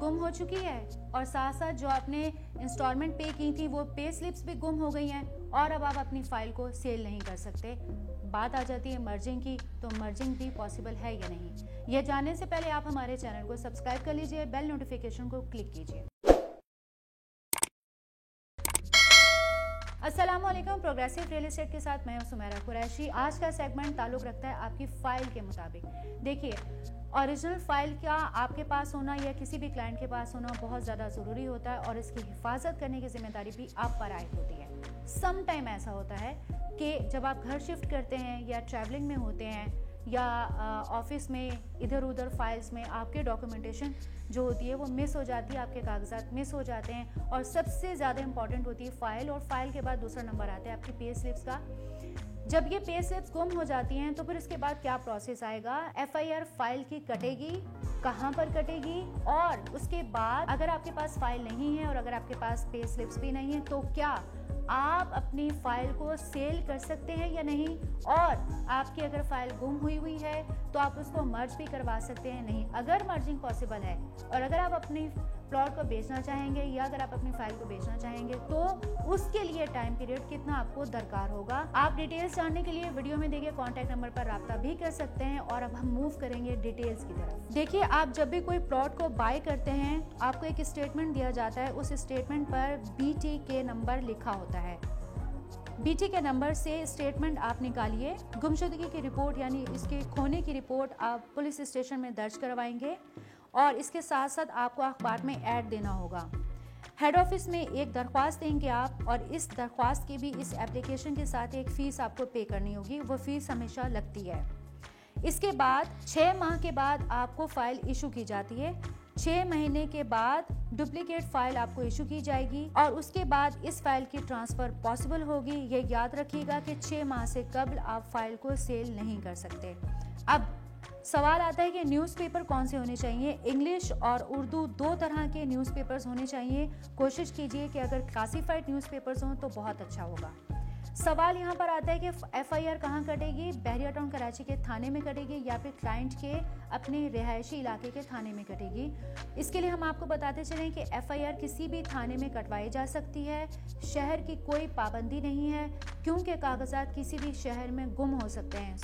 गुम हो चुकी है और साथ साथ जो आपने इंस्टॉलमेंट पे की थी वो पे स्लिप्स भी गुम हो गई हैं और अब आप अपनी फाइल को सेल नहीं कर सकते। बात आ जाती है मर्जिंग की, तो मर्जिंग भी पॉसिबल है या नहीं, यह जानने से पहले आप हमारे चैनल को सब्सक्राइब कर लीजिए, बेल नोटिफिकेशन को क्लिक कीजिए। अस्सलामुअलैकुम, प्रोग्रेसिव रियल एस्टेट के साथ मैं हूं सुमेरा कुरैशी। आज का सेगमेंट ताल्लुक़ रखता है आपकी फ़ाइल के मुताबिक। देखिए, ओरिजिनल फ़ाइल का आपके पास होना या किसी भी क्लाइंट के पास होना बहुत ज़्यादा ज़रूरी होता है और इसकी हिफाजत करने की ज़िम्मेदारी भी आप पर आयद होती है। सम टाइम ऐसा होता है कि जब आप घर शिफ्ट करते हैं या ट्रैवलिंग में होते हैं या ऑफिस में इधर उधर फाइल्स में आपके डॉक्यूमेंटेशन जो होती है वो मिस हो जाती है, आपके कागजात मिस हो जाते हैं और सबसे ज़्यादा इंपॉर्टेंट होती है फ़ाइल, और फाइल के बाद दूसरा नंबर आता है आपकी पे स्लिप्स का। जब ये पे स्लिप्स गुम हो जाती हैं तो फिर इसके बाद क्या प्रोसेस आएगा? एफआईआर फाइल की कटेगी, कहाँ पर कटेगी, और उसके बाद अगर आपके पास फाइल नहीं है और अगर आपके पास पे स्लिप्स भी नहीं है तो क्या आप अपनी फाइल को सेल कर सकते हैं या नहीं, और आपकी अगर फाइल गुम हुई है तो आप उसको मर्ज भी करवा सकते हैं नहीं। अगर मर्जिंग पॉसिबल है और अगर आप अपनी प्लॉट को बेचना चाहेंगे या अगर आप अपनी फाइल को बेचना चाहेंगे तो उसके लिए टाइम पीरियड कितना आपको दरकार होगा। आप डिटेल्स जानने के लिए वीडियो में दिए कॉन्टैक्ट नंबर पर राब्ता भी कर सकते हैं। और अब हम मूव करेंगे डिटेल्स की तरफ। देखिए, आप जब भी कोई प्लॉट को बाय करते हैं आपको एक स्टेटमेंट दिया जाता है, उस स्टेटमेंट पर BTK नंबर लिखा होता है। BTK नंबर से स्टेटमेंट आप निकालिए, गुमशुदगी की रिपोर्ट यानी इसके खोने की रिपोर्ट आप पुलिस स्टेशन में दर्ज करवाएंगे और इसके साथ साथ आपको अखबार में ऐड देना होगा। हेड ऑफिस में एक दरख्वास्त देंगे आप, और इस दरख्वास्त की भी इस एप्लीकेशन के साथ एक फ़ीस आपको पे करनी होगी, वो फ़ीस हमेशा लगती है। इसके बाद 6 माह के बाद आपको फ़ाइल इशू की जाती है। 6 महीने के बाद डुप्लीकेट फ़ाइल आपको इशू की जाएगी और उसके बाद इस फाइल की ट्रांसफ़र पॉसिबल होगी। ये याद रखिएगा कि 6 माह से कबल आप फाइल को सेल नहीं कर सकते। अब सवाल आता है कि न्यूज़पेपर कौन से होने चाहिए। इंग्लिश और उर्दू 2 तरह के न्यूज़पेपर्स होने चाहिए। कोशिश कीजिए कि अगर क्लासीफाइड न्यूज़पेपर्स हों तो बहुत अच्छा होगा। सवाल यहाँ पर आता है कि एफआईआर कहाँ कटेगी? बहरिया टाउन कराची के थाने में कटेगी या फिर क्लाइंट के अपने रिहायशी इलाके के थाने में कटेगी? इसके लिए हम आपको बताते चलें कि एफआईआर किसी भी थाने में कटवाई जा सकती है। शहर की कोई पाबंदी नहीं है क्योंकि कागजात किसी भी शहर में गुम हो सकते हैं।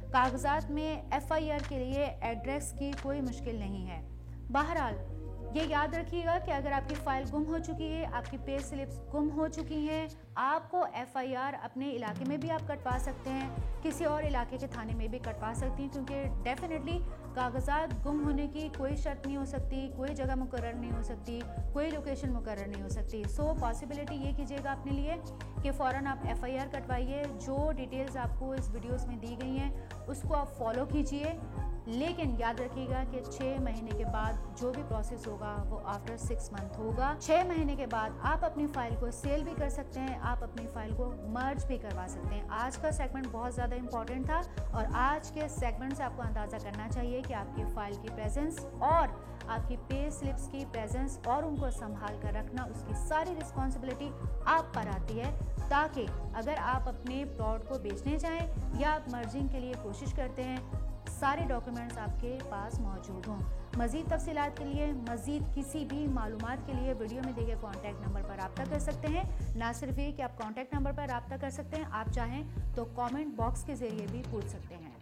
कागजात में एफआईआर के लिए एड्रेस की कोई मुश्किल नहीं है। बहरहाल ये याद रखिएगा कि अगर आपकी फ़ाइल गुम हो चुकी है, आपकी पे स्लिप्स गुम हो चुकी हैं, आपको एफआईआर अपने इलाके में भी आप कटवा सकते हैं, किसी और इलाके के थाने में भी कटवा सकती हैं, क्योंकि डेफिनेटली कागजात गुम होने की कोई शर्त नहीं हो सकती, कोई जगह मुकर्रर नहीं हो सकती, कोई लोकेशन मुकर्रर नहीं हो सकती। पॉसिबिलिटी ये कीजिएगा अपने लिए कि फ़ौरन आप एफआईआर कटवाइए। जो डिटेल्स आपको इस वीडियोस में दी गई हैं उसको आप फॉलो कीजिए, लेकिन याद रखिएगा कि 6 महीने के बाद जो भी प्रोसेस होगा वो आफ्टर 6 मंथ होगा। 6 महीने के बाद आप अपनी फाइल को सेल भी कर सकते हैं, आप अपनी फाइल को मर्ज भी करवा सकते हैं। आज का सेगमेंट बहुत ज़्यादा इंपॉर्टेंट था और आज के सेगमेंट से आपको अंदाज़ा करना चाहिए कि आपकी फाइल की प्रेजेंस और आपकी पे स्लिप्स की प्रेजेंस और उनको संभाल कर रखना, उसकी सारी रिस्पॉन्सिबिलिटी आप पर आती है, ताकि अगर आप अपने प्लॉट को बेचने चाहें या आप मर्जिंग के लिए कोशिश करते हैं सारे डॉक्यूमेंट्स आपके पास मौजूद हों। मज़ीद तफसीलात के लिए, मज़ीद किसी भी मालूमात के लिए वीडियो में दिए गए कॉन्टैक्ट नंबर पर रब्ता कर सकते हैं। ना सिर्फ ये कि आप कॉन्टैक्ट नंबर पर रब्ता कर सकते हैं, आप चाहें तो कमेंट बॉक्स के ज़रिए भी पूछ सकते हैं।